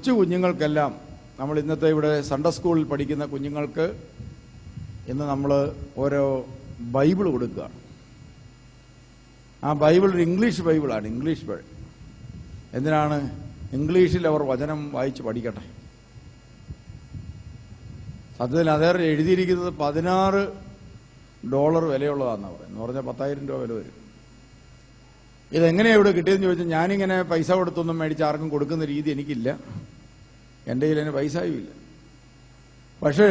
കൊച്ചു കുഞ്ഞുങ്ങൾക്കെല്ലാം നമ്മൾ ഇന്നത്തെ ഇവിടെ സൺഡേ സ്കൂളിൽ പഠിക്കുന്ന കുഞ്ഞുങ്ങൾക്ക് ഇന്ന് നമ്മൾ ഓരോ ബൈബിൾ കൊടുക്കുകയാണ്. ആ ബൈബിൾ ഒരു ഇംഗ്ലീഷ് ബൈബിളാണ്. ഇംഗ്ലീഷ് ബൈബിൾ എന്തിനാണ്? ഇംഗ്ലീഷിൽ അവർ വചനം വായിച്ച് പഠിക്കട്ടെ. സത്യത്തിൽ അതേറെ എഴുതിയിരിക്കുന്നത് $16 വിലയുള്ളതാണെന്ന് പറയുന്നത്. എന്ന് പറഞ്ഞാൽ 10,000 രൂപ വില വരും. ഇതെങ്ങനെയാണ് ഇവിടെ കിട്ടിയതെന്ന് ചോദിച്ചാൽ, ഞാനിങ്ങനെ പൈസ കൊടുത്തൊന്നും മേടിച്ച് ആർക്കും കൊടുക്കുന്ന രീതി എനിക്കില്ല. എൻ്റെ കയ്യിൽ അതിന് പൈസയും ഇല്ല. പക്ഷേ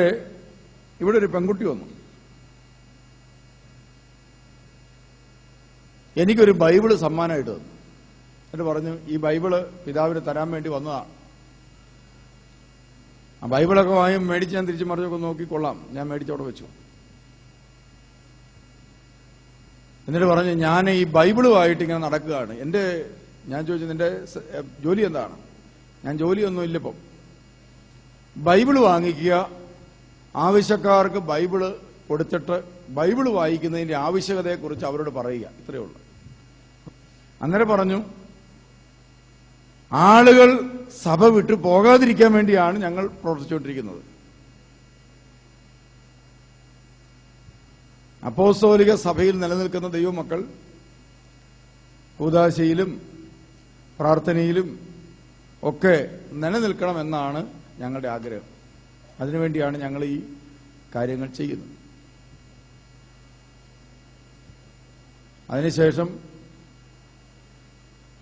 ഇവിടെ ഒരു പെൺകുട്ടി വന്നു, എനിക്കൊരു ബൈബിള് സമ്മാനമായിട്ട് തന്നു. എന്നിട്ട് പറഞ്ഞു, ഈ ബൈബിള് പിതാവിന് തരാൻ വേണ്ടി വന്നതാണ്. ആ ബൈബിളൊക്കെ വാങ്ങി മേടിച്ച് ഞാൻ തിരിച്ചു മറിച്ചൊക്കെ നോക്കിക്കൊള്ളാം, ഞാൻ മേടിച്ചവിടെ വെച്ചു. എന്നിട്ട് പറഞ്ഞു, ഞാൻ ഈ ബൈബിളുമായിട്ട് ഇങ്ങനെ നടക്കുകയാണ്. ഞാൻ ചോദിച്ചു, നിന്റെ ജോലി എന്താണ്? ഞാൻ ജോലിയൊന്നും ഇല്ലപ്പം. ബൈബിള് വാങ്ങിക്കുക, ആവശ്യക്കാർക്ക് ബൈബിള് കൊടുത്തിട്ട് ബൈബിള് വായിക്കുന്നതിന്റെ ആവശ്യകതയെക്കുറിച്ച് അവരോട് പറയുക, ഇത്രയേ ഉള്ളൂ. അന്നേരം പറഞ്ഞു, ആളുകൾ സഭ വിട്ടു പോകാതിരിക്കാൻ വേണ്ടിയാണ് ഞങ്ങൾ പ്രവർത്തിച്ചുകൊണ്ടിരിക്കുന്നത്. അപ്പോസ്തോലിക സഭയിൽ നിലനിൽക്കുന്ന ദൈവമക്കൾ കൂദാശയിലും പ്രാർത്ഥനയിലും ഒക്കെ നിലനിൽക്കണമെന്നാണ് ഞങ്ങളുടെ ആഗ്രഹം. അതിനുവേണ്ടിയാണ് ഞങ്ങൾ ഈ കാര്യങ്ങൾ ചെയ്യുന്നത്. അതിനുശേഷം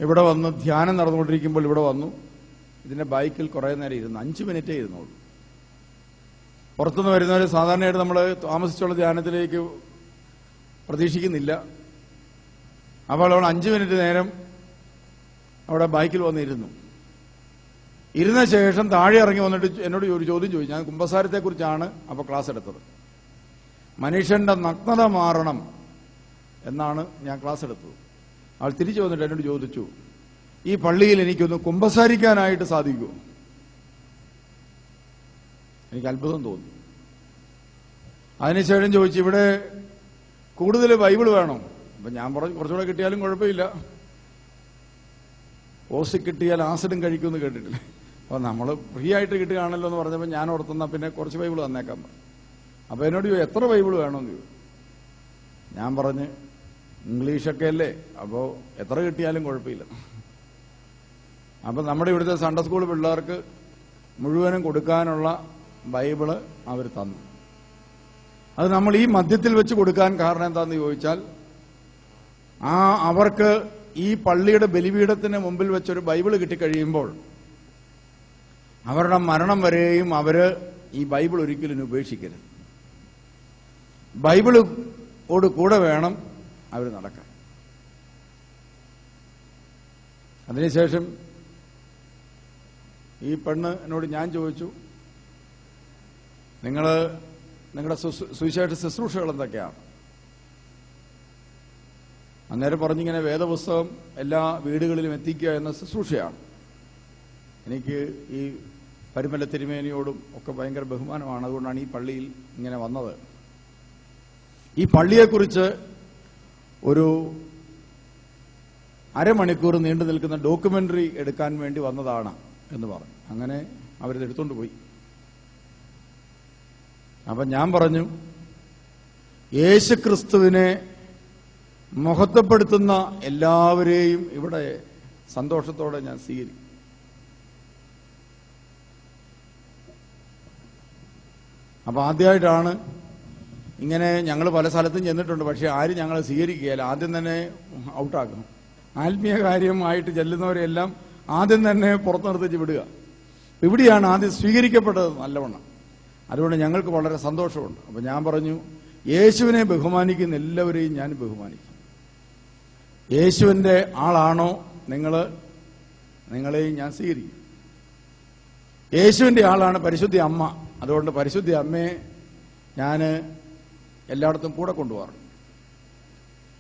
ഇവിടെ വന്ന് ധ്യാനം നടന്നുകൊണ്ടിരിക്കുമ്പോൾ ഇവിടെ വന്നു. ഇതിന്റെ ബൈക്കിൽ കുറേ നേരം ഇരുന്നു. 5 മിനിറ്റേ ഇരുന്നുള്ളൂ. പുറത്തുനിന്ന് വരുന്നവർ സാധാരണയായിട്ട് നമ്മൾ താമസിച്ചുള്ള ധ്യാനത്തിലേക്ക് പ്രതീക്ഷിക്കുന്നില്ല. അപ്പോൾ അവൾ 5 മിനിറ്റ് നേരം അവിടെ ബൈക്കിൽ വന്നിരുന്നു. ഇരുന്ന ശേഷം താഴെ ഇറങ്ങി വന്നിട്ട് എന്നോട് ഒരു ചോദ്യം ചോദിച്ചു. ഞാൻ കുമ്പസാരത്തെക്കുറിച്ചാണ് അപ്പോൾ ക്ലാസ് എടുത്തത്. മനുഷ്യന്റെ നഗ്നത മാറണം എന്നാണ് ഞാൻ ക്ലാസ് എടുത്തത്. അവൾ തിരിച്ചു വന്നിട്ട് എന്നോട് ചോദിച്ചു, ഈ പള്ളിയിൽ എനിക്കൊന്ന് കുമ്പസാരിക്കാനായിട്ട് സാധിക്കുമോ? എനിക്ക് അത്ഭുതം തോന്നി. അതിനുശേഷം ചോദിച്ചു, ഇവിടെ കൂടുതൽ ബൈബിൾ വേണം? അപ്പൊ ഞാൻ പറഞ്ഞു, കുറച്ചുകൂടെ കിട്ടിയാലും കുഴപ്പമില്ല. ഓസി കിട്ടിയാൽ ആസിഡും കഴിക്കുമെന്ന് കേട്ടിട്ടില്ല. അപ്പോൾ നമ്മൾ ഫ്രീ ആയിട്ട് കിട്ടുകയാണല്ലോ എന്ന് പറഞ്ഞപ്പോൾ ഞാൻ ഓർത്തുന്ന പിന്നെ കുറച്ച് ബൈബിൾ തന്നേക്കാൻ പറഞ്ഞു. അപ്പോൾ എന്നോട് ചോദിച്ചു, എത്ര ബൈബിൾ വേണമെന്ന് ചോദിച്ചു. ഞാൻ പറഞ്ഞ്, ഇംഗ്ലീഷൊക്കെ അല്ലേ, അപ്പോൾ എത്ര കിട്ടിയാലും കുഴപ്പമില്ല. അപ്പം നമ്മുടെ ഇവിടുത്തെ സൺഡേ സ്കൂൾ പിള്ളേർക്ക് മുഴുവനും കൊടുക്കാനുള്ള ബൈബിള് അവർ തന്നു. അത് നമ്മൾ ഈ മധ്യത്തിൽ വെച്ച് കൊടുക്കാൻ കാരണം എന്താണെന്ന് ചോദിച്ചാൽ, അവർക്ക് ഈ പള്ളിയുടെ ബലിപീഠത്തിന് മുമ്പിൽ വെച്ചൊരു ബൈബിള് കിട്ടിക്കഴിയുമ്പോൾ അവരുടെ മരണം വരെയും അവര് ഈ ബൈബിൾ ഒരിക്കലും ഉപേക്ഷിക്കരുത്. ബൈബിളോട് കൂടെ വേണം അവർ നടക്കാൻ. അതിനുശേഷം ഈ പെണ്ണ് എന്നോട് ഞാൻ ചോദിച്ചു, നിങ്ങളുടെ സുവിശേഷ ശുശ്രൂഷകൾ എന്തൊക്കെയാണ്? അന്നേരം പറഞ്ഞിങ്ങനെ വേദപുസ്തകം എല്ലാ വീടുകളിലും എത്തിക്കുക എന്ന ശുശ്രൂഷയാണ്. എനിക്ക് ഈ പരിമല തിരുമേനിയോടും ഒക്കെ ഭയങ്കര ബഹുമാനമാണ്. അതുകൊണ്ടാണ് ഈ പള്ളിയിൽ ഇങ്ങനെ വന്നത്. ഈ പള്ളിയെക്കുറിച്ച് ഒരു അരമണിക്കൂർ നീണ്ടു നിൽക്കുന്ന ഡോക്യുമെന്ററി എടുക്കാൻ വേണ്ടി വന്നതാണ് എന്ന് പറഞ്ഞു. അങ്ങനെ അവരിത് എടുത്തുകൊണ്ട് പോയി. അപ്പം ഞാൻ പറഞ്ഞു, യേശുക്രിസ്തുവിനെ മഹത്വപ്പെടുത്തുന്ന എല്ലാവരെയും ഇവിടെ സന്തോഷത്തോടെ ഞാൻ സ്വീകരിക്കും. അപ്പൊ ആദ്യമായിട്ടാണ് ഇങ്ങനെ. ഞങ്ങൾ പല സ്ഥലത്തും ചെന്നിട്ടുണ്ട്, പക്ഷെ ആരും ഞങ്ങളെ സ്വീകരിക്കുകയില്ല. ആദ്യം തന്നെ ഔട്ടാക്കും. ആത്മീയ കാര്യമായിട്ട് ചെല്ലുന്നവരെല്ലാം ആദ്യം തന്നെ പുറത്തു നിർത്തിച്ച് വിടുക. ഇവിടെയാണ് ആദ്യം സ്വീകരിക്കപ്പെട്ടത് നല്ലവണ്ണം. അതുകൊണ്ട് ഞങ്ങൾക്ക് വളരെ സന്തോഷമുണ്ട്. അപ്പൊ ഞാൻ പറഞ്ഞു, യേശുവിനെ ബഹുമാനിക്കുന്ന എല്ലാവരെയും ഞാൻ ബഹുമാനിക്കും. യേശുവിന്റെ ആളാണോ നിങ്ങളെയും ഞാൻ സ്വീകരിക്കും. യേശുവിന്റെ ആളാണ് പരിശുദ്ധ അമ്മ. അതുകൊണ്ട് പരിശുദ്ധ അമ്മയെ ഞാൻ എല്ലായിടത്തും കൂടെ കൊണ്ടുപോകാറുണ്ട്.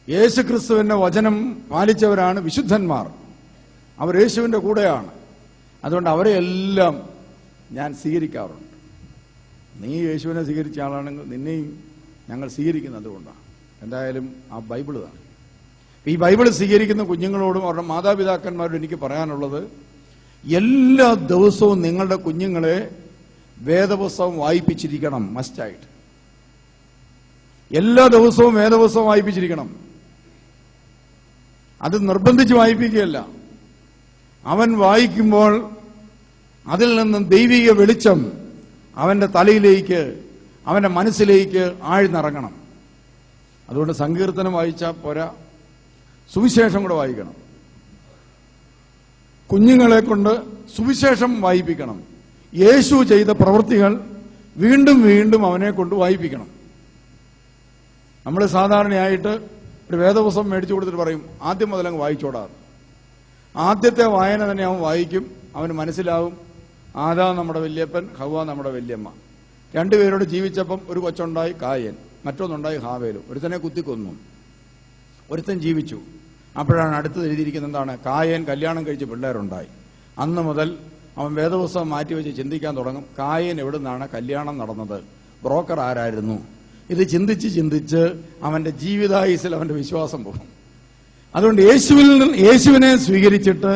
യേശുക്രിസ്തുവിന്റെ വചനം പാലിച്ചവരാണ് വിശുദ്ധന്മാർ. അവർ യേശുവിന്റെ കൂടെയാണ്. അതുകൊണ്ട് അവരെ എല്ലാം ഞാൻ സ്വീകരിക്കാറുണ്ട്. നീ യേശുവിനെ സ്വീകരിച്ച ആളാണെങ്കിൽ നിന്നെയും ഞങ്ങൾ സ്വീകരിക്കുന്നത് കൊണ്ടാണ്. എന്തായാലും ആ ബൈബിളാണ്. ഈ ബൈബിൾ സ്വീകരിക്കുന്ന കുഞ്ഞുങ്ങളോടും അവരുടെ മാതാപിതാക്കന്മാരോടും എനിക്ക് പറയാനുള്ളത്, എല്ലാ ദിവസവും നിങ്ങളുടെ കുഞ്ഞുങ്ങളെ വേദപുസ്തകം വായിപ്പിച്ചിരിക്കണം. മസ്റ്റായിട്ട് എല്ലാ ദിവസവും വേദപുസ്തകം വായിപ്പിച്ചിരിക്കണം. അത് നിർബന്ധിച്ച് വായിപ്പിക്കുകയല്ല. അവൻ വായിക്കുമ്പോൾ അതിൽ നിന്നും ദൈവിക വെളിച്ചം അവന്റെ തലയിലേക്ക്, അവന്റെ മനസ്സിലേക്ക് ആഴ്ന്നിറങ്ങണം. അതുകൊണ്ട് സങ്കീർത്തനം വായിച്ചാൽ പോരാ, സുവിശേഷം കൂടെ വായിക്കണം. കുഞ്ഞുങ്ങളെ കൊണ്ട് സുവിശേഷം വായിപ്പിക്കണം. യേശു ചെയ്ത പ്രവൃത്തികൾ വീണ്ടും വീണ്ടും അവനെ കൊണ്ട് വായിപ്പിക്കണം. നമ്മൾ സാധാരണയായിട്ട് ഒരു വേദപുസ്തകം മേടിച്ചു കൊടുത്തിട്ട് പറയും ആദ്യം മുതലങ്ങ് വായിച്ചോടാ. ആദ്യത്തെ വായന തന്നെ അവൻ വായിക്കും. അവന് മനസ്സിലാവും ആദാം നമ്മുടെ വല്യപ്പൻ, ഹവ്വ നമ്മുടെ വല്യമ്മ. രണ്ടുപേരോട് ജീവിച്ചപ്പം ഒരു കൊച്ചുണ്ടായി കായൻ, മറ്റൊന്നുണ്ടായി ഹാവേലും. ഒരുത്തനെ കുത്തിക്കൊന്നു, ഒരുത്തൻ ജീവിച്ചു. അപ്പോഴാണ് അടുത്തത് എഴുതിയിരിക്കുന്നത് എന്താണ്? കായൻ കല്യാണം കഴിച്ച് പിള്ളേരുണ്ടായി. അന്ന് മുതൽ അവൻ വേദപുസ്തകം മാറ്റിവെച്ച് ചിന്തിക്കാൻ തുടങ്ങും. കായൻ എവിടെ നിന്നാണ് കല്യാണം നടന്നത്? ബ്രോക്കർ ആരായിരുന്നു? ഇത് ചിന്തിച്ച് ചിന്തിച്ച് അവന്റെ ജീവിതായുസിൽ അവന്റെ വിശ്വാസം പോകും. അതുകൊണ്ട് യേശുവിനെ സ്വീകരിച്ചിട്ട്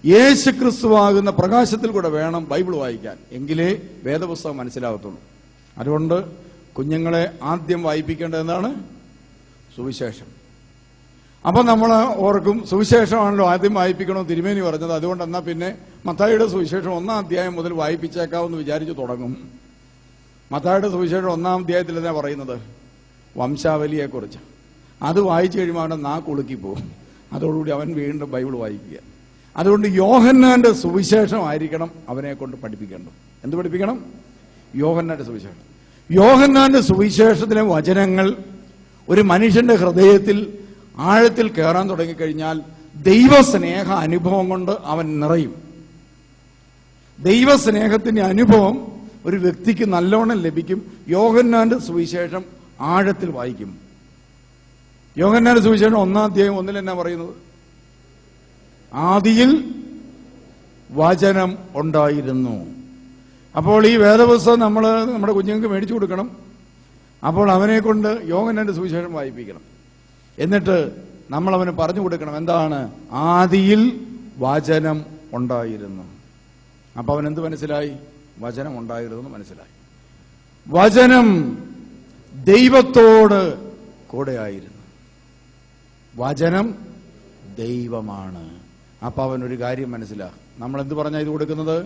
യേശു ക്രിസ്തുവാകുന്ന പ്രകാശത്തിൽ കൂടെ വേണം ബൈബിൾ വായിക്കാൻ. എങ്കിലേ വേദപുസ്തകം മനസ്സിലാകത്തുള്ളൂ. അതുകൊണ്ട് കുഞ്ഞുങ്ങളെ ആദ്യം വായിപ്പിക്കേണ്ടത് എന്താണ്? സുവിശേഷം. അപ്പൊ നമ്മൾ ഓർക്കും സുവിശേഷമാണല്ലോ ആദ്യം വായിപ്പിക്കണമെന്ന് തിരുമേനി പറഞ്ഞത്. അതുകൊണ്ട് എന്നാ പിന്നെ മത്തായിയുടെ സുവിശേഷം 1-ാം അധ്യായം മുതൽ വായിപ്പിച്ചേക്കാമെന്ന് വിചാരിച്ചു തുടങ്ങും. മത്തായിയുടെ സുവിശേഷം 1-ാം അധ്യായത്തിൽ എന്താ പറയുന്നത്? വംശാവലിയെക്കുറിച്ച്. അത് വായിച്ചു കഴിയുമ്പോൾ അവൻ്റെ നാക്ക് ഉളുക്കി പോകും. അതോടുകൂടി അവൻ വീണ്ടും ബൈബിൾ വായിക്കുക. അതുകൊണ്ട് യോഹന്നാന്റെ സുവിശേഷം ആയിരിക്കണം അവനെ കൊണ്ട് പഠിപ്പിക്കേണ്ടത്. എന്ത് പഠിപ്പിക്കണം? യോഹന്നാന്റെ സുവിശേഷം. യോഹന്നാന്റെ സുവിശേഷത്തിലെ വചനങ്ങൾ ഒരു മനുഷ്യന്റെ ഹൃദയത്തിൽ ആഴത്തിൽ കയറാൻ തുടങ്ങിക്കഴിഞ്ഞാൽ ദൈവസ്നേഹ അനുഭവം കൊണ്ട് അവൻ നിറയും. ദൈവസ്നേഹത്തിന്റെ അനുഭവം ഒരു വ്യക്തിക്ക് നല്ലവണ്ണം ലഭിക്കും യോഹന്നാന്റെ സുവിശേഷം ആഴത്തിൽ വായിക്കും. യോഹന്നാന്റെ സുവിശേഷം 1-ാം അധ്യായം 1-ൽ എന്നാ പറയുന്നത്? ആദിയിൽ വചനം ഉണ്ടായിരുന്നു. അപ്പോൾ ഈ വേദപുസ്തകം നമ്മൾ നമ്മുടെ കുഞ്ഞുങ്ങൾക്ക് മേടിച്ചു കൊടുക്കണം. അപ്പോൾ അവനെ കൊണ്ട് യോഹന്നാന്റെ സുവിശേഷം വായിപ്പിക്കണം. എന്നിട്ട് നമ്മൾ അവന് പറഞ്ഞു കൊടുക്കണം എന്താണ്? ആദിയിൽ വചനം ഉണ്ടായിരുന്നു. അപ്പൊ അവൻ എന്ത് മനസ്സിലായി? വചനം ഉണ്ടായിരുന്നു മനസ്സിലായി. വചനം ദൈവത്തോട് കൂടെയായിരുന്നു. വചനം ദൈവമാണ്. അപ്പൊ അവൻ ഒരു കാര്യം മനസ്സിലാക്കും. നമ്മൾ എന്ത് പറഞ്ഞാൽ ഇത് കൊടുക്കുന്നത്?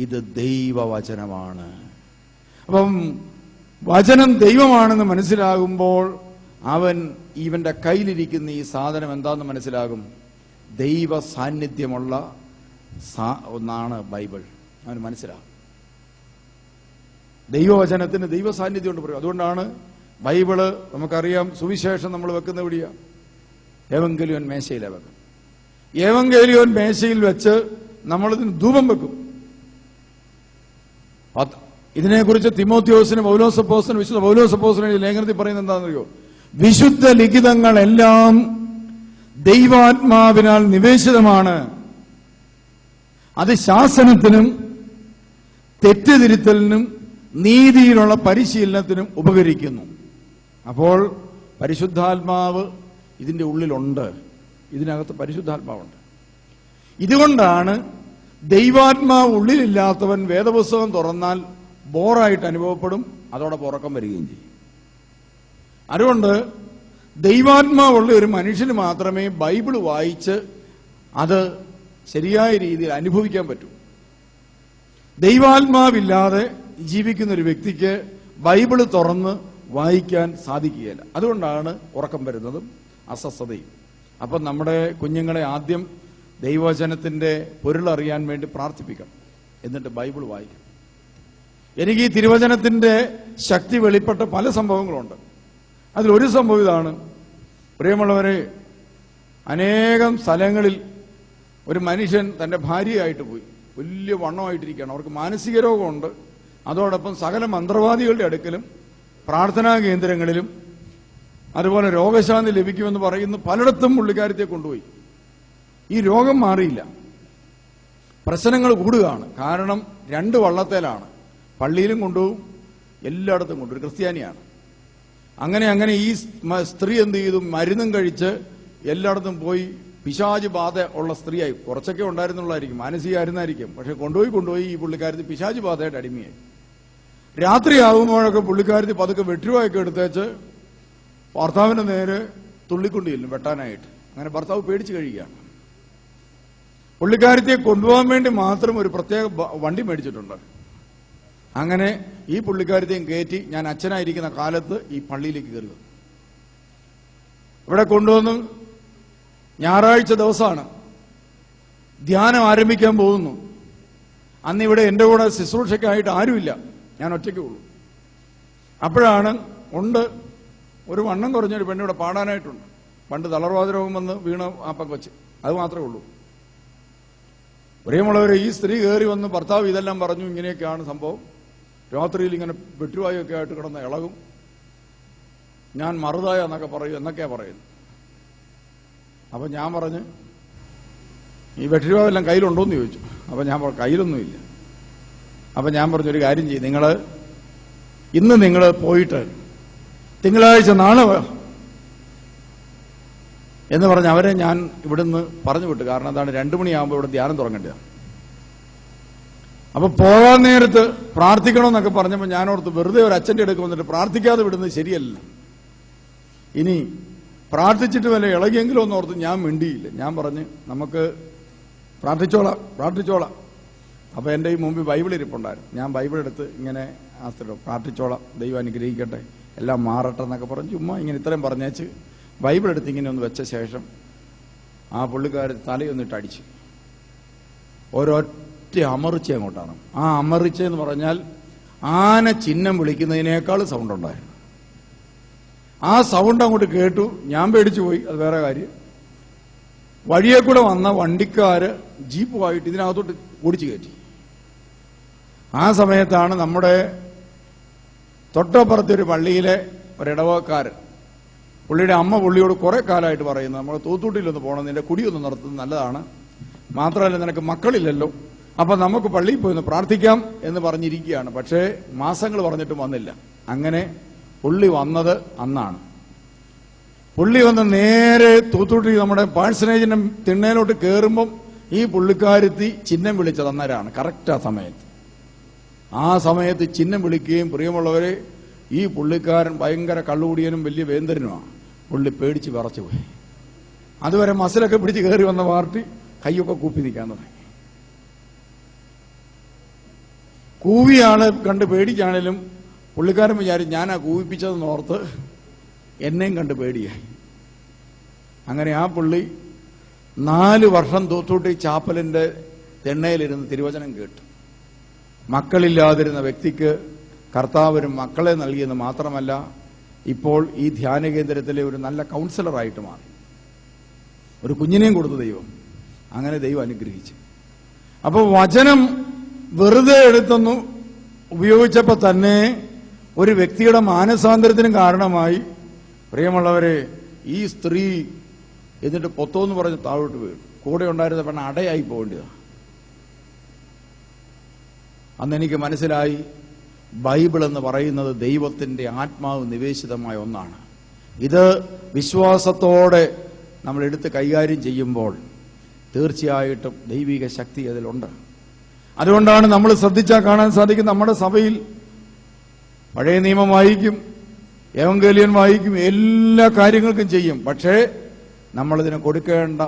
ഇത് ദൈവവചനമാണ്. അപ്പം വചനം ദൈവമാണെന്ന് മനസ്സിലാകുമ്പോൾ അവൻ ഇവന്റെ കയ്യിലിരിക്കുന്ന ഈ സാധനം എന്താന്ന് മനസ്സിലാകും. ദൈവ സാന്നിധ്യമുള്ള ഒന്നാണ് ബൈബിൾ. അവന് മനസ്സിലാകും. ദൈവവചനത്തിന് ദൈവ സാന്നിധ്യം കൊണ്ട് പറയും. അതുകൊണ്ടാണ് ബൈബിള് നമുക്കറിയാം. സുവിശേഷം നമ്മൾ വെക്കുന്ന എവിടെയാ? ഏവങ്കേലിയോൻ മേശയിലെ വെക്കും. ഏവങ്കേലിയോൻ മേശയിൽ വെച്ച് നമ്മളിതിന് ധൂപം വെക്കും. ഇതിനെക്കുറിച്ച് തിമോത്തിയോസിന് വിശുദ്ധ പൗലോസപ്പോസ്തലൻ ലേഖനത്തിൽ പറയുന്നത് എന്താണെന്നറിയോ? വിശുദ്ധ ലിഖിതങ്ങളെല്ലാം ദൈവാത്മാവിനാൽ നിവേശിതമാണ്. അത് ശാസനത്തിനും തെറ്റുതിരുത്തലിനും നീതിയിലുള്ള പരിശീലനത്തിനും ഉപകരിക്കുന്നു. അപ്പോൾ പരിശുദ്ധാത്മാവ് ഇതിന്റെ ഉള്ളിലുണ്ട്. ഇതിനകത്ത് പരിശുദ്ധാത്മാവുണ്ട്. ഇതുകൊണ്ടാണ് ദൈവാത്മാവ് ഉള്ളിലില്ലാത്തവൻ വേദപുസ്തകം തുറന്നാൽ ബോറായിട്ട് അനുഭവപ്പെടും. അതോടെ ഉറക്കം വരികയും ചെയ്യും. അതുകൊണ്ട് ദൈവാത്മാവുള്ള ഒരു മനുഷ്യന് മാത്രമേ ബൈബിൾ വായിച്ച് അത് ശരിയായ രീതിയിൽ അനുഭവിക്കാൻ പറ്റൂ. ദൈവാത്മാവില്ലാതെ ജീവിക്കുന്ന ഒരു വ്യക്തിക്ക് ബൈബിള് തുറന്ന് വായിക്കാൻ സാധിക്കുകയില്ല. അതുകൊണ്ടാണ് ഉറക്കം വരുന്നതും അസ്വസ്ഥതയും. അപ്പം നമ്മുടെ കുഞ്ഞുങ്ങളെ ആദ്യം ദൈവവചനത്തിന്റെ പൊരുളറിയാൻ വേണ്ടി പ്രാർത്ഥിപ്പിക്കണം. എന്നിട്ട് ബൈബിൾ വായിക്കണം. എനിക്ക് ഈ തിരുവചനത്തിന്റെ ശക്തി വെളിപ്പെട്ട പല സംഭവങ്ങളുണ്ട്. അതിലൊരു സംഭവം ഇതാണ്. പ്രിയമുള്ളവരെ, അനേകം സ്ഥലങ്ങളിൽ ഒരു മനുഷ്യൻ തന്റെ ഭാര്യയായിട്ട് പോയി. വലിയ വണ്ണമായിട്ടിരിക്കുകയാണ്. അവർക്ക് മാനസിക രോഗമുണ്ട്. അതോടൊപ്പം സകല മന്ത്രവാദികളുടെ അടുക്കലും പ്രാർത്ഥനാ കേന്ദ്രങ്ങളിലും അതുപോലെ രോഗശാന്തി ലഭിക്കുമെന്ന് പറയുന്ന പലയിടത്തും പുള്ളിക്കാരത്തെ കൊണ്ടുപോയി. ഈ രോഗം മാറിയില്ല. പ്രശ്നങ്ങൾ കൂടുകയാണ്. കാരണം 2 വള്ളത്തേലാണ്. പള്ളിയിലും കൊണ്ടുപോകും, എല്ലായിടത്തും കൊണ്ടുപോകും. ക്രിസ്ത്യാനിയാണ്. അങ്ങനെ ഈ സ്ത്രീ എന്ത് ചെയ്തു? മരുന്നും കഴിച്ച് എല്ലായിടത്തും പോയി പിശാച് ബാധ ഉള്ള സ്ത്രീയായി. കുറച്ചൊക്കെ ഉണ്ടായിരുന്നുള്ളായിരിക്കും, മാനസികമായിരുന്നായിരിക്കും. പക്ഷെ കൊണ്ടുപോയി ഈ പുള്ളിക്കാരത്തി പിശാച് ബാധയായിട്ട് അടിമയായി. രാത്രിയാകുമ്പോഴൊക്കെ പുള്ളിക്കാരത്തി പതുക്കെ വെട്ടുവായൊക്കെ എടുത്തേച്ച് ഭർത്താവിന്റെ നേരെ തുള്ളിക്കൊണ്ടു ചെല്ലും വെട്ടാനായിട്ട്. അങ്ങനെ ഭർത്താവ് പേടിച്ചു കഴിയുകയാണ്. പുള്ളിക്കാരത്തിയെ കൊണ്ടുപോകാൻ വേണ്ടി മാത്രം ഒരു പ്രത്യേക വണ്ടി മേടിച്ചിട്ടുണ്ട്. അങ്ങനെ ഈ പുള്ളിക്കാരത്തെയും കയറ്റി ഞാൻ അച്ഛനായിരിക്കുന്ന കാലത്ത് ഈ പള്ളിയിലേക്ക് കയറി വന്നു. ഇവിടെ കൊണ്ടുവന്ന് ഞായറാഴ്ച ദിവസമാണ് ധ്യാനം ആരംഭിക്കാൻ പോകുന്നു. അന്ന് ഇവിടെ എന്റെ കൂടെ ശുശ്രൂഷയ്ക്കായിട്ട് ആരുമില്ല, ഞാൻ ഒറ്റയ്ക്കേ ഉള്ളൂ. അപ്പോഴാണ് ഒരു വണ്ണം കുറഞ്ഞൊരു പെണ്ണിവിടെ പാടാനായിട്ടുണ്ട്. പണ്ട് തളർവാതിരോഗം വന്ന് വീണ ആപ്പൊക്കെ വെച്ച്, അത് മാത്രമേ ഉള്ളൂ. പ്രിയമുള്ളവരെ, ഈ സ്ത്രീ കയറി വന്ന് ഭർത്താവ് ഇതെല്ലാം പറഞ്ഞു, ഇങ്ങനെയൊക്കെയാണ് സംഭവം. രാത്രിയിൽ ഇങ്ങനെ വെട്ടുവായൊക്കെ ആയിട്ട് കിടന്ന് ഇളകും, ഞാൻ മറുതായ എന്നൊക്കെയാ പറയുന്നു. അപ്പൊ ഞാൻ പറഞ്ഞ്, ഈ വെട്ടുവായെല്ലാം കയ്യിലുണ്ടോന്ന് ചോദിച്ചു. അപ്പൊ ഞാൻ പറഞ്ഞു കയ്യിലൊന്നുമില്ല. അപ്പൊ ഞാൻ പറഞ്ഞു, ഒരു കാര്യം ചെയ്യും, ഇന്ന് നിങ്ങൾ പോയിട്ട് തിങ്കളാഴ്ച നാളെ എന്ന് പറഞ്ഞ് അവരെ ഞാൻ ഇവിടുന്ന് പറഞ്ഞു വിട്ടു. കാരണം എന്താണ്, 2 മണിയാകുമ്പോൾ ഇവിടെ ധ്യാനം തുടങ്ങേണ്ടതാണ്. അപ്പൊ പോകാൻ നേരത്ത് പ്രാർത്ഥിക്കണമെന്നൊക്കെ പറഞ്ഞപ്പോൾ ഞാൻ ഓർത്ത്, വെറുതെ ഒരു അച്ഛന്റെ അടുക്ക് വന്നിട്ട് പ്രാർത്ഥിക്കാതെ വിടുന്നത് ശരിയല്ല, ഇനി പ്രാർത്ഥിച്ചിട്ട് വല്ല ഇളകിയെങ്കിലും ഒന്ന് ഓർത്ത് ഞാൻ മിണ്ടിയില്ല. ഞാൻ പറഞ്ഞ് നമുക്ക് പ്രാർത്ഥിച്ചോളാം. അപ്പൊ എന്റെ ഈ മുമ്പിൽ ബൈബിൾ ഇരിപ്പുണ്ടായിരുന്നു. ഞാൻ ബൈബിൾ എടുത്ത് ഇങ്ങനെ പ്രാർത്ഥിച്ചോളാം, ദൈവം അനുഗ്രഹിക്കട്ടെ, എല്ലാം മാറട്ടെ എന്നൊക്കെ പറഞ്ഞ് ചുമ്മാ ഇങ്ങനെ ഇത്രയും പറഞ്ഞേച്ച് ബൈബിൾ എടുത്ത് ഇങ്ങനെ ഒന്ന് വെച്ച ശേഷം ആ പുള്ളിക്കാരൻ തലയൊന്നിട്ട് അടിച്ചു. ഒരൊറ്റ അമറിച്ച അങ്ങോട്ടാണ്. ആ അമറിച്ച എന്ന് പറഞ്ഞാൽ ആന ചിഹ്നം വിളിക്കുന്നതിനേക്കാൾ സൗണ്ട് ഉണ്ടായിരുന്നു. ആ സൗണ്ട് അങ്ങോട്ട് കേട്ടു, ഞാൻ പേടിച്ചു പോയി. അത് വേറെ കാര്യം. വഴിയെ കൂടെ വന്ന വണ്ടിക്കാര് ജീപ്പുമായിട്ട് ഇതിനകത്തോട്ട് ഓടിച്ചു കയറ്റി. ആ സമയത്താണ് നമ്മുടെ തൊട്ടപ്പുറത്തെ ഒരു പള്ളിയിലെ ഒരിടവക്കാരൻ, പുള്ളിയുടെ അമ്മ പുള്ളിയോട് കുറെ കാലമായിട്ട് പറയുന്നത്, നമ്മൾ തൂത്തൂട്ടിലൊന്ന് പോകണം, നിന്റെ കുടിയൊന്ന് നടത്തുന്നത് നല്ലതാണ്, മാത്രമല്ല നിനക്ക് മക്കളില്ലല്ലോ, അപ്പൊ നമുക്ക് പള്ളിയിൽ പോയി ഒന്ന് പ്രാർത്ഥിക്കാം എന്ന് പറഞ്ഞിരിക്കുകയാണ്. പക്ഷേ മാസങ്ങൾ പറഞ്ഞിട്ടും വന്നില്ല. അങ്ങനെ പുള്ളി വന്നത് അന്നാണ്. പുള്ളി വന്ന് നേരെ തൂത്തൂട്ടി നമ്മുടെ പാഴ്സനേജിന്റെ തിണ്ണയിലോട്ട് കയറുമ്പം ഈ പുള്ളിക്കാരുത്തി ചിഹ്നം വിളിച്ചത് അന്നേരമാണ്. കറക്റ്റ് ആ സമയത്ത് ചിഹ്നം വിളിക്കുകയും, പ്രിയമുള്ളവരെ, ഈ പുള്ളിക്കാരൻ ഭയങ്കര കള്ളുകൂടിയനും വലിയ വേന്ദ്രനുമാണ്. പുള്ളി പേടിച്ച് വിറച്ചു പോയി. അതുവരെ മസിലൊക്കെ പിടിച്ച് കയറി വന്ന പാർട്ടി കൈയൊക്കെ കൂപ്പി നിൽക്കാൻ തുടങ്ങി. കൂവിയാളെ കണ്ട് പേടിക്കാണേലും പുള്ളിക്കാരൻ വിചാരിച്ചു ഞാനാ കൂവിപ്പിച്ചതെന്ന് ഓർത്ത് എന്നെയും കണ്ട് പേടിയായി. അങ്ങനെ ആ പുള്ളി 4 വർഷം തൂത്തൂട്ടി ചാപ്പലിന്റെ തെണ്ണയിലിരുന്ന് തിരുവചനം കേട്ടു. മക്കളില്ലാതിരുന്ന വ്യക്തിക്ക് കർത്താവിന് മക്കളെ നൽകിയെന്ന് മാത്രമല്ല, ഇപ്പോൾ ഈ ധ്യാന കേന്ദ്രത്തിലെ ഒരു നല്ല കൗൺസിലറായിട്ട് മാറി. ഒരു കുഞ്ഞിനെയും കൊടുത്തു ദൈവം. അങ്ങനെ ദൈവം അനുഗ്രഹിച്ചു. അപ്പോൾ വചനം വെറുതെ എടുത്തൊന്നു ഉപയോഗിച്ചപ്പോൾ തന്നെ ഒരു വ്യക്തിയുടെ മാനസാന്തരത്തിനും കാരണമായി. പ്രിയമുള്ളവരെ, ഈ സ്ത്രീ എന്നിട്ട് പൊത്തോന്ന് പറഞ്ഞ് താഴോട്ട് വീണു. കൂടെ ഉണ്ടായിരുന്ന പെണ്ണ് അടയായി പോകേണ്ടതാണ്. അന്ന് എനിക്ക് മനസ്സിലായി, ബൈബിൾ എന്ന് പറയുന്നത് ദൈവത്തിന്റെ ആത്മാവ് നിവേശിതമായ ഒന്നാണ്. ഇത് വിശ്വാസത്തോടെ നമ്മൾ എടുത്ത് കൈകാര്യം ചെയ്യുമ്പോൾ തീർച്ചയായിട്ടും ദൈവിക ശക്തി അതിലുണ്ട്. അതുകൊണ്ടാണ് നമ്മൾ ശ്രദ്ധിച്ചാൽ കാണാൻ സാധിക്കും, നമ്മുടെ സഭയിൽ പഴയ നിയമം വായിക്കും, എവങ്കേലിയൻ വായിക്കും, എല്ലാ കാര്യങ്ങൾക്കും ചെയ്യും. പക്ഷേ നമ്മളിതിന് കൊടുക്കേണ്ട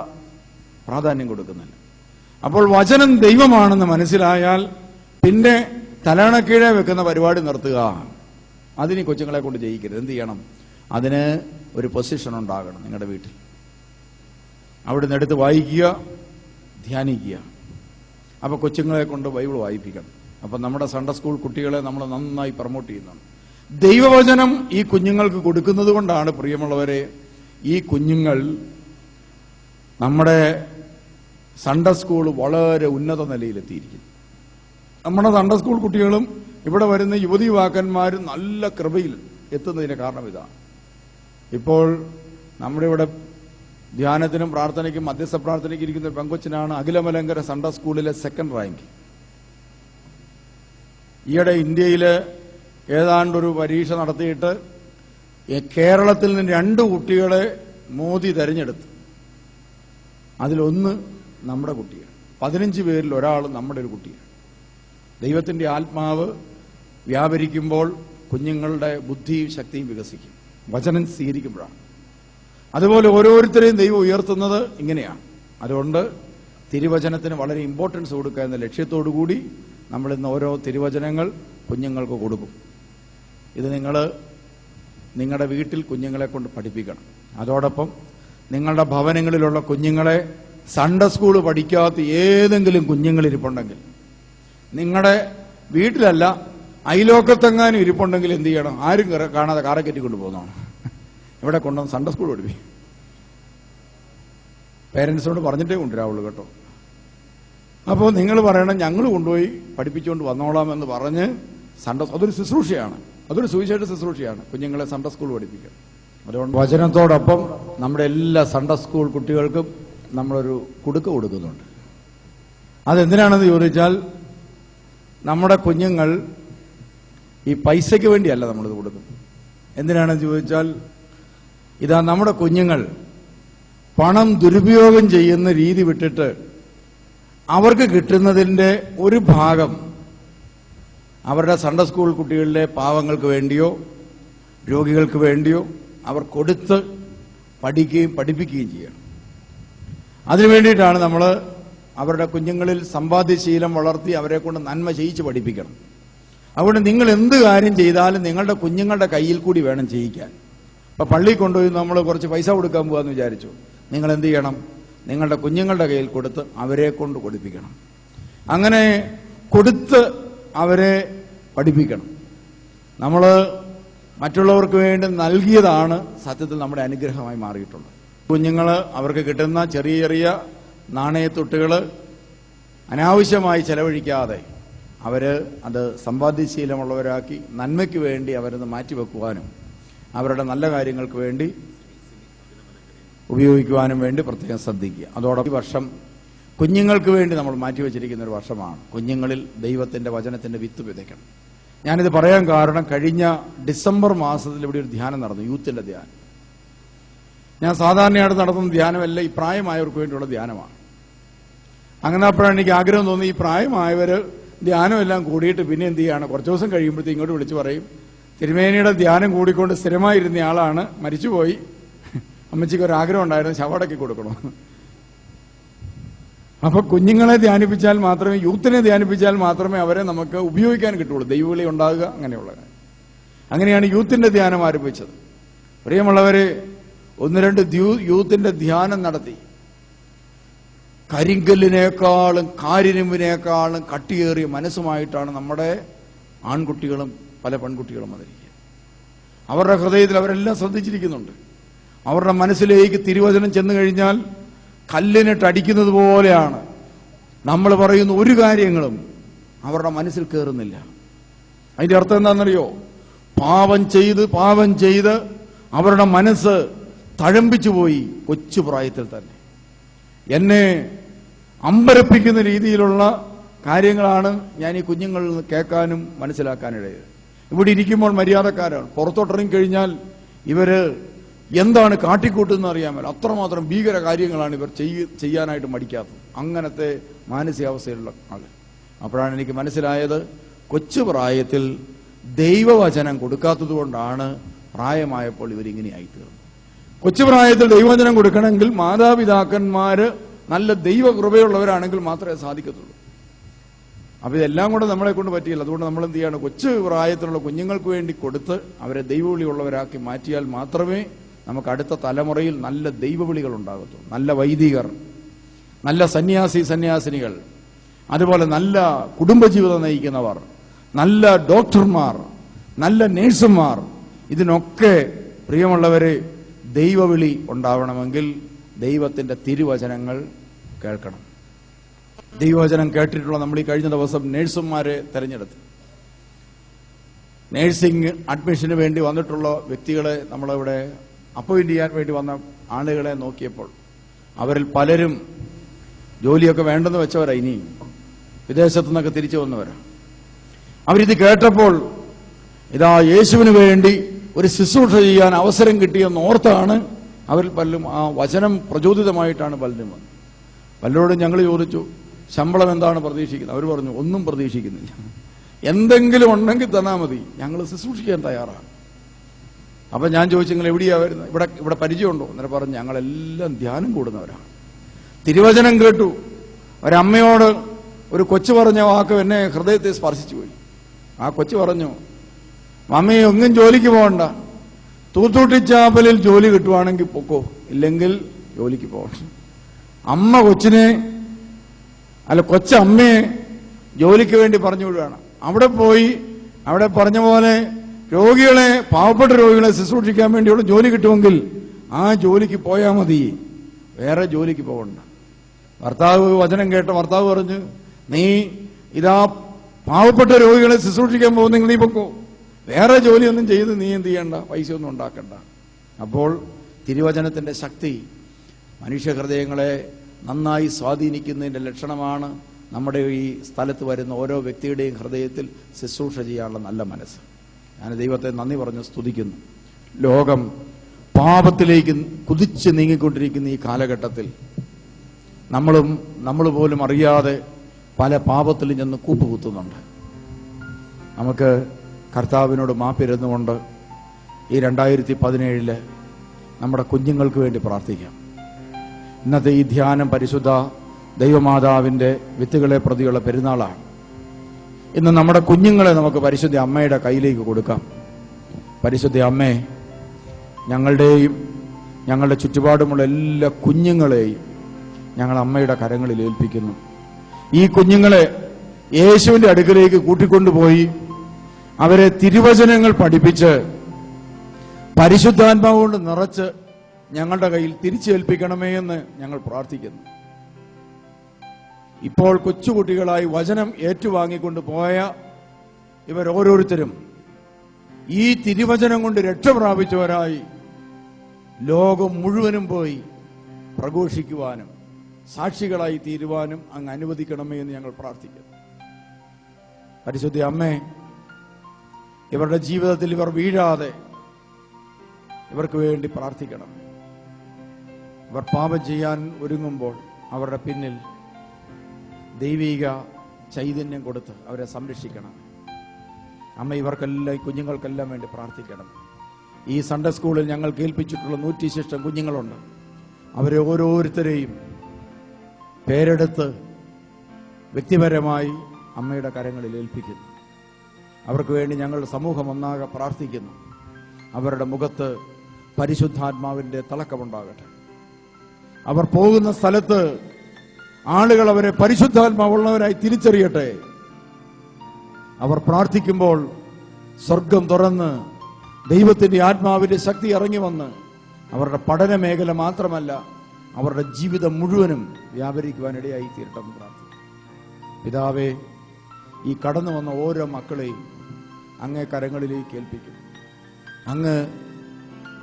പ്രാധാന്യം കൊടുക്കുന്നില്ല. അപ്പോൾ വചനം ദൈവമാണെന്ന് മനസ്സിലായാൽ പിന്നെ തലണക്കീഴെ വെക്കുന്ന പരിപാടി നിർത്തുക. അതിന് കൊച്ചുങ്ങളെ കൊണ്ട് ജയിക്കരുത്. എന്ത് ചെയ്യണം? അതിന് ഒരു പൊസിഷൻ ഉണ്ടാകണം നിങ്ങളുടെ വീട്ടിൽ. അവിടുന്ന് എടുത്ത് വായിക്കുക, ധ്യാനിക്കുക. അപ്പൊ കൊച്ചുങ്ങളെ കൊണ്ട് ബൈബിൾ വായിപ്പിക്കണം. അപ്പൊ നമ്മുടെ സൺഡേ സ്കൂൾ കുട്ടികളെ നമ്മൾ നന്നായി പ്രൊമോട്ട് ചെയ്യുന്നുണ്ട്. ദൈവവചനം ഈ കുഞ്ഞുങ്ങൾക്ക് കൊടുക്കുന്നത് കൊണ്ടാണ്, പ്രിയമുള്ളവരെ, ഈ കുഞ്ഞുങ്ങൾ നമ്മുടെ സൺഡേ സ്കൂൾ വളരെ ഉന്നത നിലയിലെത്തിയിരിക്കുന്നു. നമ്മുടെ സൺഡേ സ്കൂൾ കുട്ടികളും ഇവിടെ വരുന്ന യുവതി യുവാക്കന്മാരും നല്ല കൃപയിൽ എത്തുന്നതിന് കാരണം ഇതാണ്. ഇപ്പോൾ നമ്മുടെ ഇവിടെ ധ്യാനത്തിനും പ്രാർത്ഥനയ്ക്കും മധ്യസ്ഥ പ്രാർത്ഥനയ്ക്ക് ഇരിക്കുന്ന പെങ്കൊച്ചിനാണ് അഖിലമലങ്കര സൺഡേ സ്കൂളിലെ 2nd റാങ്ക്. ഈയിടെ ഇന്ത്യയിൽ ഏതാണ്ടൊരു പരീക്ഷ നടത്തിയിട്ട് കേരളത്തിൽ നിന്ന് 2 കുട്ടികളെ മോദി തെരഞ്ഞെടുത്തു. അതിലൊന്ന് നമ്മുടെ കുട്ടിയാണ്. 15 പേരിൽ ഒരാൾ നമ്മുടെ ഒരു കുട്ടിയാണ്. ദൈവത്തിന്റെ ആത്മാവ് വ്യാപരിക്കുമ്പോൾ കുഞ്ഞുങ്ങളുടെ ബുദ്ധിയും ശക്തിയും വികസിക്കും, വചനം സ്വീകരിക്കുമ്പോഴാണ്. അതുപോലെ ഓരോരുത്തരെയും ദൈവം ഉയർത്തുന്നത് ഇങ്ങനെയാണ്. അതുകൊണ്ട് തിരുവചനത്തിന് വളരെ ഇമ്പോർട്ടൻസ് കൊടുക്കുക എന്ന ലക്ഷ്യത്തോടുകൂടി നമ്മൾ ഇന്ന് ഓരോ തിരുവചനങ്ങൾ കുഞ്ഞുങ്ങൾക്ക് കൊടുക്കും. ഇത് നിങ്ങൾ നിങ്ങളുടെ വീട്ടിൽ കുഞ്ഞുങ്ങളെ കൊണ്ട് പഠിപ്പിക്കണം. അതോടൊപ്പം നിങ്ങളുടെ ഭവനങ്ങളിലുള്ള കുഞ്ഞുങ്ങളെ സൺഡേ സ്കൂൾ പഠിക്കാത്ത ഏതെങ്കിലും കുഞ്ഞുങ്ങളിരിപ്പുണ്ടെങ്കിൽ, നിങ്ങളുടെ വീട്ടിലല്ല അയലോക്കത്തെങ്ങാനും ഇരിപ്പുണ്ടെങ്കിൽ എന്ത് ചെയ്യണം? ആരും കാണാതെ കാറെ കയറ്റി കൊണ്ടുപോകുന്നതാണ്. ഇവിടെ കൊണ്ടുവന്ന് സൺഡേ സ്കൂൾ പഠിപ്പിക്കും. പേരൻസിനോട് പറഞ്ഞിട്ടേ കൊണ്ടുവരാവുള്ളൂ കേട്ടോ. അപ്പോൾ നിങ്ങൾ പറയണം, ഞങ്ങൾ കൊണ്ടുപോയി പഠിപ്പിച്ചുകൊണ്ട് വന്നോളാമെന്ന് പറഞ്ഞ് അതൊരു ശുശ്രൂഷയാണ്, അതൊരു സുവിശേഷ ശുശ്രൂഷയാണ് കുഞ്ഞുങ്ങളെ സൺഡേ സ്കൂൾ പഠിപ്പിക്കുക. അതുകൊണ്ട് വചനത്തോടൊപ്പം നമ്മുടെ എല്ലാ സൺഡേ സ്കൂൾ കുട്ടികൾക്കും നമ്മളൊരു കുടുക്ക കൊടുക്കുന്നുണ്ട്. അതെന്തിനാണെന്ന് ചോദിച്ചാൽ, നമ്മുടെ കുഞ്ഞുങ്ങൾ ഈ പൈസയ്ക്ക് വേണ്ടിയല്ല നമ്മളിത് കൊടുക്കുന്നത്. എന്തിനാണെന്ന് ചോദിച്ചാൽ, ഇതാ നമ്മുടെ കുഞ്ഞുങ്ങൾ പണം ദുരുപയോഗം ചെയ്യുന്ന രീതി വിട്ടിട്ട് അവർക്ക് കിട്ടുന്നതിൻ്റെ ഒരു ഭാഗം അവരുടെ സൺഡേ സ്കൂൾ കുട്ടികളിലെ പാവങ്ങൾക്ക് വേണ്ടിയോ രോഗികൾക്ക് വേണ്ടിയോ അവർ കൊടുത്ത് പഠിക്കുകയും പഠിപ്പിക്കുകയും ചെയ്യണം. അതിനു വേണ്ടിയിട്ടാണ് നമ്മൾ അവരുടെ കുഞ്ഞുങ്ങളിൽ സമ്പാദ്യശീലം വളർത്തി അവരെ കൊണ്ട് നന്മ ചെയ്യിച്ച് പഠിപ്പിക്കണം. അതുകൊണ്ട് നിങ്ങൾ എന്ത് കാര്യം ചെയ്താലും നിങ്ങളുടെ കുഞ്ഞുങ്ങളുടെ കയ്യിൽ കൂടി വേണം ചെയ്യിക്കാൻ. ഇപ്പം പള്ളിയിൽ കൊണ്ടുപോയി നമ്മൾ കുറച്ച് പൈസ കൊടുക്കാൻ പോകാമെന്ന് വിചാരിച്ചു, നിങ്ങൾ എന്ത് ചെയ്യണം? നിങ്ങളുടെ കുഞ്ഞുങ്ങളുടെ കയ്യിൽ കൊടുത്ത് അവരെ കൊണ്ട് പഠിപ്പിക്കണം. അങ്ങനെ കൊടുത്ത് അവരെ പഠിപ്പിക്കണം. നമ്മൾ മറ്റുള്ളവർക്ക് വേണ്ടി നൽകിയതാണ് സത്യത്തിൽ നമ്മുടെ അനുഗ്രഹമായി മാറിയിട്ടുള്ളത്. കുഞ്ഞുങ്ങൾ അവർക്ക് കിട്ടുന്ന ചെറിയ ചെറിയ നാണയത്തുട്ടുകൾ അനാവശ്യമായി ചെലവഴിക്കാതെ അത് സമ്പാദ്യശീലമുള്ളവരാക്കി നന്മയ്ക്ക് വേണ്ടി അവരത് മാറ്റിവെക്കുവാനും അവരുടെ നല്ല കാര്യങ്ങൾക്ക് വേണ്ടി ഉപയോഗിക്കുവാനും വേണ്ടി പ്രത്യേകം ശ്രദ്ധിക്കുക. അതോടൊപ്പം ഈ വർഷം കുഞ്ഞുങ്ങൾക്ക് വേണ്ടി നമ്മൾ മാറ്റിവെച്ചിരിക്കുന്ന ഒരു വർഷമാണ്. കുഞ്ഞുങ്ങളിൽ ദൈവത്തിന്റെ വചനത്തിന്റെ വിത്ത് വിതയ്ക്കണം. ഞാനിത് പറയാൻ കാരണം, കഴിഞ്ഞ ഡിസംബർ മാസത്തിൽ ഇവിടെ ഒരു ധ്യാനം നടന്നു, യൂത്തിന്റെ ധ്യാനം. ഞാൻ സാധാരണയായിട്ട് നടത്തുന്ന ധ്യാനമല്ല, ഈ പ്രായമായവർക്ക് വേണ്ടിയുള്ള ധ്യാനമാണ്. അങ്ങനെ അപ്പോഴാണ് എനിക്ക് ആഗ്രഹം തോന്നി, ഈ പ്രായമായവർ ധ്യാനമെല്ലാം കൂടിയിട്ട് പിന്നെ എന്ത് ചെയ്യാണ്, കുറച്ച് ദിവസം കഴിയുമ്പോഴത്തേക്ക് ഇങ്ങോട്ട് വിളിച്ച് പറയും, തിരുമേനിയുടെ ധ്യാനം കൂടിക്കൊണ്ട് സ്ഥിരമായിരുന്ന ആളാണ്, മരിച്ചുപോയി, അമ്മച്ചിക്ക് ഒരു ആഗ്രഹം ഉണ്ടായിരുന്നു ശവടക്കി കൊടുക്കണം. അപ്പൊ കുഞ്ഞുങ്ങളെ ധ്യാനിപ്പിച്ചാൽ മാത്രമേ, യൂത്തിനെ ധ്യാനിപ്പിച്ചാൽ മാത്രമേ അവരെ നമുക്ക് ഉപയോഗിക്കാൻ കിട്ടുള്ളൂ, ദൈവവിളി ഉണ്ടാകുക, അങ്ങനെയുള്ള കാര്യം. അങ്ങനെയാണ് യൂത്തിന്റെ ധ്യാനം ആരംഭിച്ചത്. പ്രിയമുള്ളവരെ, 1-2 യൂത്തിന്റെ ധ്യാനം നടത്തി. കരിങ്കല്ലിനേക്കാളും കാരിരുമ്പിനേക്കാളും കട്ടിയേറിയ മനസ്സുമായിട്ടാണ് നമ്മുടെ ആൺകുട്ടികളും പല പെൺകുട്ടികളും വന്നിരിക്കുക. അവരുടെ ഹൃദയത്തിൽ അവരെല്ലാം ശ്രദ്ധിച്ചിരിക്കുന്നുണ്ട്. അവരുടെ മനസ്സിലേക്ക് തിരുവചനം ചെന്നു കഴിഞ്ഞാൽ കല്ലിനിട്ട് അടിക്കുന്നത് പോലെയാണ്. നമ്മൾ പറയുന്ന ഒരു കാര്യങ്ങളും അവരുടെ മനസ്സിൽ കയറുന്നില്ല. അതിന്റെ അർത്ഥം എന്താണെന്നറിയോ? പാപം ചെയ്ത് അവരുടെ മനസ്സ് തഴമ്പിച്ചു പോയി. കൊച്ചു പ്രായത്തിൽ തന്നെ എന്നെ അമ്പരപ്പിക്കുന്ന രീതിയിലുള്ള കാര്യങ്ങളാണ് ഞാൻ ഈ കുഞ്ഞുങ്ങളിൽ നിന്ന് കേൾക്കാനും മനസ്സിലാക്കാനിടയത്. ഇവിടെ ഇരിക്കുമ്പോൾ മര്യാദക്കാരാണ്, പുറത്തോട്ടിറങ്ങി കഴിഞ്ഞാൽ ഇവര് എന്താണ് കാട്ടിക്കൂട്ടുന്ന അറിയാമല്ലോ, അത്രമാത്രം ഭീകര കാര്യങ്ങളാണ് ഇവർ ചെയ്യാനായിട്ട് മടിക്കാത്തത്. അങ്ങനത്തെ മാനസികാവസ്ഥയിലുള്ള ആള്. അപ്പോഴാണ് എനിക്ക് മനസ്സിലായത്, കൊച്ചു പ്രായത്തിൽ ദൈവവചനം കൊടുക്കാത്തത് കൊണ്ടാണ് പ്രായമായപ്പോൾ ഇവരിങ്ങനെയായിത്തീർന്നത്. കൊച്ചുപ്രായത്തിൽ ദൈവവചനം കൊടുക്കണമെങ്കിൽ മാതാപിതാക്കന്മാര് നല്ല ദൈവകൃപയുള്ളവരാണെങ്കിൽ മാത്രമേ സാധിക്കത്തുള്ളൂ. അപ്പൊ ഇതെല്ലാം കൂടെ നമ്മളെ കൊണ്ട് പറ്റിയില്ല. അതുകൊണ്ട് നമ്മൾ എന്ത് ചെയ്യാണ്, കൊച്ചു പ്രായത്തിലുള്ള കുഞ്ഞുങ്ങൾക്ക് വേണ്ടി കൊടുത്ത് അവരെ ദൈവവിളിയുള്ളവരാക്കി മാറ്റിയാൽ മാത്രമേ നമുക്ക് അടുത്ത തലമുറയിൽ നല്ല ദൈവവിളികൾ ഉണ്ടാകത്തുള്ളൂ. നല്ല വൈദികർ, നല്ല സന്യാസിനികൾ, അതുപോലെ നല്ല കുടുംബജീവിതം നയിക്കുന്നവർ, നല്ല ഡോക്ടർമാർ, നല്ല നേഴ്സുമാർ, ഇതിനൊക്കെ പ്രിയമുള്ളവരെ ദൈവവിളി ഉണ്ടാവണമെങ്കിൽ ദൈവത്തിന്റെ തിരുവചനങ്ങൾ കേൾക്കണം. ദൈവവചനം കേട്ടിട്ടുള്ള നമ്മൾ ഈ കഴിഞ്ഞ ദിവസം നേഴ്സുമാരെ തെരഞ്ഞെടുത്തു. നേഴ്സിംഗ് അഡ്മിഷന് വേണ്ടി വന്നിട്ടുള്ള വ്യക്തികളെ നമ്മളിവിടെ അപ്പോയിന്റ് ചെയ്യാൻ വേണ്ടി വന്ന ആളുകളെ നോക്കിയപ്പോൾ അവരിൽ പലരും ജോലിയൊക്കെ വേണ്ടെന്ന് വെച്ചവരാ, ഇനി വിദേശത്തു നിന്നൊക്കെ തിരിച്ചു വന്നവരാ. അവരിത് കേട്ടപ്പോൾ ഇതാ യേശുവിന് വേണ്ടി ഒരു ശുശ്രൂഷ ചെയ്യാൻ അവസരം കിട്ടിയെന്ന് ഓർത്താണ് അവരിൽ പലരും, ആ വചനം പ്രചോദിതമായിട്ടാണ് പലരും വന്നത്. പലരോടും ഞങ്ങൾ ചോദിച്ചു, ശമ്പളം എന്താണ് പ്രതീക്ഷിക്കുന്നത്? അവർ പറഞ്ഞു, ഒന്നും പ്രതീക്ഷിക്കുന്നില്ല, എന്തെങ്കിലും ഉണ്ടെങ്കിൽ തന്നാൽ മതി, ഞങ്ങൾ ശുശ്രൂഷിക്കാൻ തയ്യാറാണ്. അപ്പം ഞാൻ ചോദിച്ചു, നിങ്ങൾ എവിടെയാ വരുന്നത്? ഇവിടെ പരിചയമുണ്ടോ? അന്നേരം പറഞ്ഞു, ഞങ്ങളെല്ലാം ധ്യാനം കൂടുന്നവരാണ്. തിരുവചനം കേട്ടു. ഒരമ്മയോട് ഒരു കൊച്ചു പറഞ്ഞ വാക്ക് എന്നെ ഹൃദയത്തെ സ്പർശിച്ചു പോയി. ആ കൊച്ചു പറഞ്ഞു, മമ്മി ഒന്നും ജോലിക്ക് പോകണ്ട, തൂത്തൂട്ടിച്ചാപ്പലിൽ ജോലി കിട്ടുവാണെങ്കിൽ പൊക്കോ, ഇല്ലെങ്കിൽ ജോലിക്ക് പോകണം. അമ്മ കൊച്ചിനെ കൊച്ചമ്മയെ ജോലിക്ക് വേണ്ടി പറഞ്ഞു വിടുകയാണ്. അവിടെ പോയി അവിടെ പറഞ്ഞ പോലെ രോഗികളെ, പാവപ്പെട്ട രോഗികളെ ശുശ്രൂഷിക്കാൻ വേണ്ടിയുള്ള ജോലി കിട്ടുമെങ്കിൽ ആ ജോലിക്ക് പോയാൽ മതി, വേറെ ജോലിക്ക് പോകണ്ട. ഭർത്താവ് വചനം കേട്ട ഭർത്താവ് പറഞ്ഞു, നീ ഇതാ പാവപ്പെട്ട രോഗികളെ ശുശ്രൂഷിക്കാൻ പോകുന്നെങ്കിൽ നീ പൊക്കോ, വേറെ ജോലിയൊന്നും ചെയ്ത് നീ എന്ത് ചെയ്യണ്ട, പൈസ ഒന്നും ഉണ്ടാക്കണ്ട. അപ്പോൾ തിരുവചനത്തിന്റെ ശക്തി മനുഷ്യഹൃദയങ്ങളെ നന്നായി സ്വാധീനിക്കുന്നതിന്റെ ലക്ഷണമാണ് നമ്മുടെ ഈ സ്ഥലത്ത് വരുന്ന ഓരോ വ്യക്തിയുടെയും ഹൃദയത്തിൽ ശുശ്രൂഷ ചെയ്യാനുള്ള നല്ല മനസ്സ്. ഞാൻ ദൈവത്തെ നന്ദി പറഞ്ഞ് സ്തുതിക്കുന്നു. ലോകം പാപത്തിലേക്ക് കുതിച്ച് നീങ്ങിക്കൊണ്ടിരിക്കുന്ന ഈ കാലഘട്ടത്തിൽ നമ്മൾ പോലും അറിയാതെ പല പാപത്തിലും ചെന്ന് കൂപ്പുകുത്തുന്നുണ്ട്. നമുക്ക് കർത്താവിനോട് മാപ്പിരുന്നുകൊണ്ട് ഈ 2017 നമ്മുടെ കുഞ്ഞുങ്ങൾക്ക് വേണ്ടി പ്രാർത്ഥിക്കാം. ഇന്നത്തെ ഈ ധ്യാനം പരിശുദ്ധ ദൈവമാതാവിൻ്റെ വിത്തുകളെ പ്രതിയുള്ള പെരുന്നാളാണ്. ഇന്ന് നമ്മുടെ കുഞ്ഞുങ്ങളെ നമുക്ക് പരിശുദ്ധ അമ്മയുടെ കയ്യിലേക്ക് കൊടുക്കാം. പരിശുദ്ധ അമ്മേ, ഞങ്ങളുടെയും ഞങ്ങളുടെ ചുറ്റുപാടുമുള്ള എല്ലാ കുഞ്ഞുങ്ങളെയും ഞങ്ങൾ അമ്മയുടെ കരങ്ങളിൽ ഏൽപ്പിക്കുന്നു. ഈ കുഞ്ഞുങ്ങളെ യേശുവിന്റെ അടുക്കലേക്ക് കൂട്ടിക്കൊണ്ടുപോയി അവരെ തിരുവചനങ്ങൾ പഠിപ്പിച്ച് പരിശുദ്ധാത്മാവ് കൊണ്ട് നിറച്ച് ഞങ്ങളുടെ കയ്യിൽ തിരിച്ചേൽപ്പിക്കണമേ എന്ന് ഞങ്ങൾ പ്രാർത്ഥിക്കുന്നു. ഇപ്പോൾ കൊച്ചുകുട്ടികളായി വചനം ഏറ്റുവാങ്ങിക്കൊണ്ട് പോയ ഇവർ ഓരോരുത്തരും ഈ തിരുവചനം കൊണ്ട് രക്ഷ പ്രാപിച്ചവരായി ലോകം മുഴുവനും പോയി പ്രഘോഷിക്കുവാനും സാക്ഷികളായി തീരുവാനും അങ്ങ് അനുവദിക്കണമേ എന്ന് ഞങ്ങൾ പ്രാർത്ഥിക്കുന്നു. പരിശുദ്ധ അമ്മേ, ഇവരുടെ ജീവിതത്തിൽ ഇവർ വീഴാതെ ഇവർക്ക് വേണ്ടി പ്രാർത്ഥിക്കണം. ഇവർ പാപം ചെയ്യാൻ ഒരുങ്ങുമ്പോൾ അവരുടെ പിന്നിൽ ദൈവിക ചൈതന്യം കൊടുത്ത് അവരെ സംരക്ഷിക്കണം. അമ്മ, ഇവർക്കെല്ലാം, ഈ കുഞ്ഞുങ്ങൾക്കെല്ലാം വേണ്ടി പ്രാർത്ഥിക്കണം. ഈ സൺഡേ സ്കൂളിൽ ഞങ്ങൾ കേൾപ്പിച്ചിട്ടുള്ള 100 കുഞ്ഞുങ്ങളുണ്ട്. അവരെ ഓരോരുത്തരെയും പേരെടുത്ത് വ്യക്തിപരമായി അമ്മയുടെ കരങ്ങളിൽ ഏൽപ്പിക്കുന്നു. അവർക്ക് വേണ്ടി ഞങ്ങളുടെ സമൂഹം ഒന്നാകെ പ്രാർത്ഥിക്കുന്നു. അവരുടെ മുഖത്ത് പരിശുദ്ധാത്മാവിന്റെ തിളക്കമുണ്ടാകട്ടെ. അവർ പോകുന്ന സ്ഥലത്ത് ആളുകൾ അവരെ പരിശുദ്ധാത്മാവുള്ളവരായി തിരിച്ചറിയട്ടെ. അവർ പ്രാർത്ഥിക്കുമ്പോൾ സ്വർഗം തുറന്ന് ദൈവത്തിന്റെ ആത്മാവിന്റെ ശക്തി ഇറങ്ങി വന്ന് അവരുടെ പഠന മേഖല മാത്രമല്ല, അവരുടെ ജീവിതം മുഴുവനും വ്യാപരിക്കുവാനിടയായി തീരട്ടെന്ന് പ്രാർത്ഥിക്കുന്നു. പിതാവേ, ഈ കടന്നു വന്ന ഓരോ മക്കളെയും അങ്ങേ കരങ്ങളിലേക്ക് ഏൽപ്പിക്കും. അങ്ങ്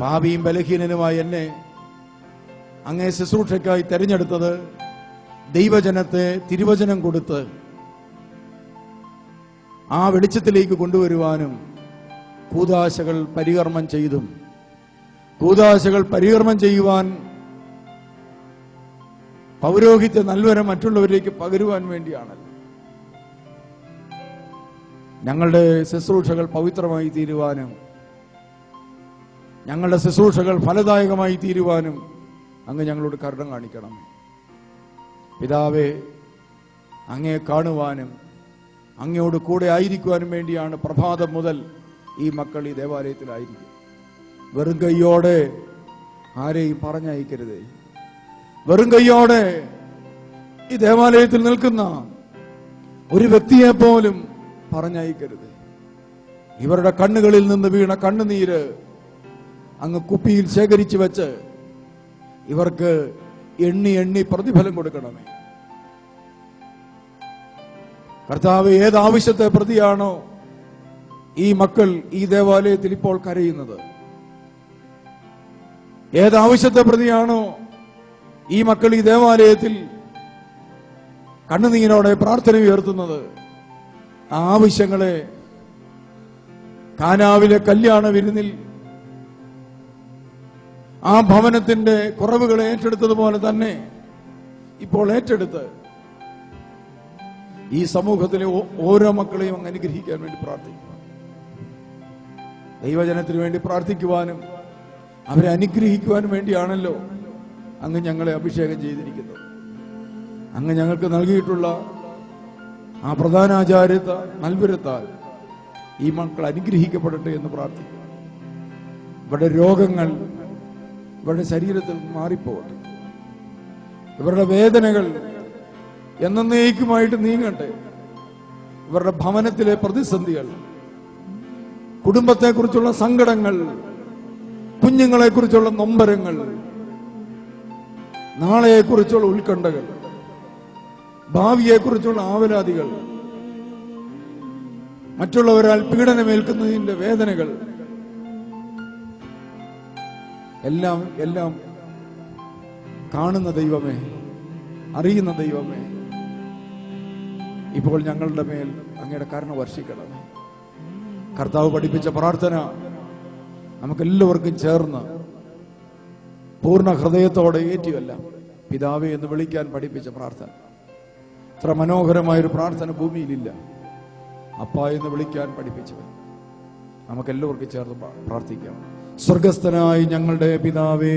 പാപിയും ബലഹീനനുമായി എന്നെ അങ്ങേ ശുശ്രൂഷയ്ക്കായി തെരഞ്ഞെടുത്തത് ദൈവജനത്തെ തിരുവചനം കൊടുത്ത് ആ വെളിച്ചത്തിലേക്ക് കൊണ്ടുവരുവാനും കൂദാശകൾ പരികർമ്മം ചെയ്തും കൂദാശകൾ പരികർമ്മം ചെയ്യുവാൻ പൗരോഹിത്യ നൽവരം മറ്റുള്ളവരിലേക്ക് പകരുവാൻ വേണ്ടിയാണല്ലോ. ഞങ്ങളുടെ ശുശ്രൂഷകൾ പവിത്രമായി തീരുവാനും ഞങ്ങളുടെ ശുശ്രൂഷകൾ ഫലദായകമായി തീരുവാനും അങ്ങ് ഞങ്ങളോട് കരുണ കാണിക്കണം. പിതാവേ, അങ്ങയെ കാണുവാനും അങ്ങയോട് കൂടെ ആയിരിക്കുവാനും വേണ്ടിയാണ് പ്രഭാതം മുതൽ ഈ മക്കൾ ഈ ദേവാലയത്തിലായിരിക്കും. വെറും കൈയോടെ ആരെയും പറഞ്ഞയക്കരുതേ. വെറും കൈയോടെ ഈ ദേവാലയത്തിൽ നിൽക്കുന്ന ഒരു വ്യക്തിയെ പോലും പറഞ്ഞയക്കരുത്. ഇവരുടെ കണ്ണുകളിൽ നിന്ന് വീണ കണ്ണുനീര് അങ്ങ് കുപ്പിയിൽ ശേഖരിച്ചു വെച്ച് ഇവർക്ക് എണ്ണി എണ്ണി പ്രതിഫലം കൊടുക്കണമേ. കർത്താവ്, ഏതാവശ്യത്തെ പ്രതിയാണോ ഈ മക്കൾ ഈ ദേവാലയത്തിൽ ഇപ്പോൾ കരയുന്നത്, ഏതാവശ്യത്തെ പ്രതിയാണോ ഈ മക്കൾ ഈ ദേവാലയത്തിൽ കണ്ണുനീരോടെ പ്രാർത്ഥന ഉയർത്തുന്നത്, ആ ആവശ്യങ്ങളെ കാനാവിലെ കല്യാണ വിരുന്നിൽ ആ ഭവനത്തിന്റെ കുറവുകളെ ഏറ്റെടുത്തതുപോലെ തന്നെ ഇപ്പോൾ ഏറ്റെടുത്ത് ഈ സമൂഹത്തിലെ ഓരോ മക്കളെയും അങ്ങ് അനുഗ്രഹിക്കാൻ വേണ്ടി പ്രാർത്ഥിക്കുക. ദൈവജനത്തിന് വേണ്ടി പ്രാർത്ഥിക്കുവാനും അവരെ അനുഗ്രഹിക്കുവാനും വേണ്ടിയാണല്ലോ അങ്ങ് ഞങ്ങളെ അഭിഷേകം ചെയ്തിരിക്കുന്നത്. അങ്ങ് ഞങ്ങൾക്ക് നൽകിയിട്ടുള്ള ആ പ്രധാനാചാര്യത്വ നൽവരത്താൽ ഈ മക്കൾ അനുഗ്രഹിക്കപ്പെടട്ടെ എന്ന് പ്രാർത്ഥിക്കുക. ഇവരുടെ രോഗങ്ങൾ ഇവരുടെ ശരീരത്തിൽ മാറിപ്പോകട്ടെ. ഇവരുടെ വേദനകൾ എന്നേക്കുമായിട്ട് നീങ്ങട്ടെ. ഇവരുടെ ഭവനത്തിലെ പ്രതിസന്ധികൾ, കുടുംബത്തെക്കുറിച്ചുള്ള സങ്കടങ്ങൾ, കുഞ്ഞുങ്ങളെക്കുറിച്ചുള്ള നൊമ്പരങ്ങൾ, നാളെയെക്കുറിച്ചുള്ള ഉത്കണ്ഠകൾ, ഭാവിയെക്കുറിച്ചുള്ള ആവലാതികൾ, മറ്റുള്ളവരാൽ പീഡനമേൽക്കുന്നതിന്റെ വേദനകൾ എല്ലാം എല്ലാം കാണുന്ന ദൈവമേ, അറിയുന്ന ദൈവമേ, ഇപ്പോൾ ഞങ്ങളുടെ മേൽ അങ്ങയുടെ കരുണ വർഷിക്കണമേ. കർത്താവ് പഠിപ്പിച്ച പ്രാർത്ഥന നമുക്കെല്ലാവർക്കും ചേർന്ന് പൂർണ്ണ ഹൃദയത്തോടെ ഏറ്റുമല്ല പിതാവേ എന്ന് വിളിക്കാൻ പഠിപ്പിച്ച പ്രാർത്ഥന. ഇത്ര മനോഹരമായൊരു പ്രാർത്ഥന ഭൂമിയിലില്ല. അപ്പ എന്ന് വിളിക്കാൻ പഠിപ്പിച്ചവൻ നമുക്കെല്ലാവർക്കും ചേർന്ന് പ്രാർത്ഥിക്കാം. സ്വർഗസ്ഥനായി ഞങ്ങളുടെ പിതാവേ,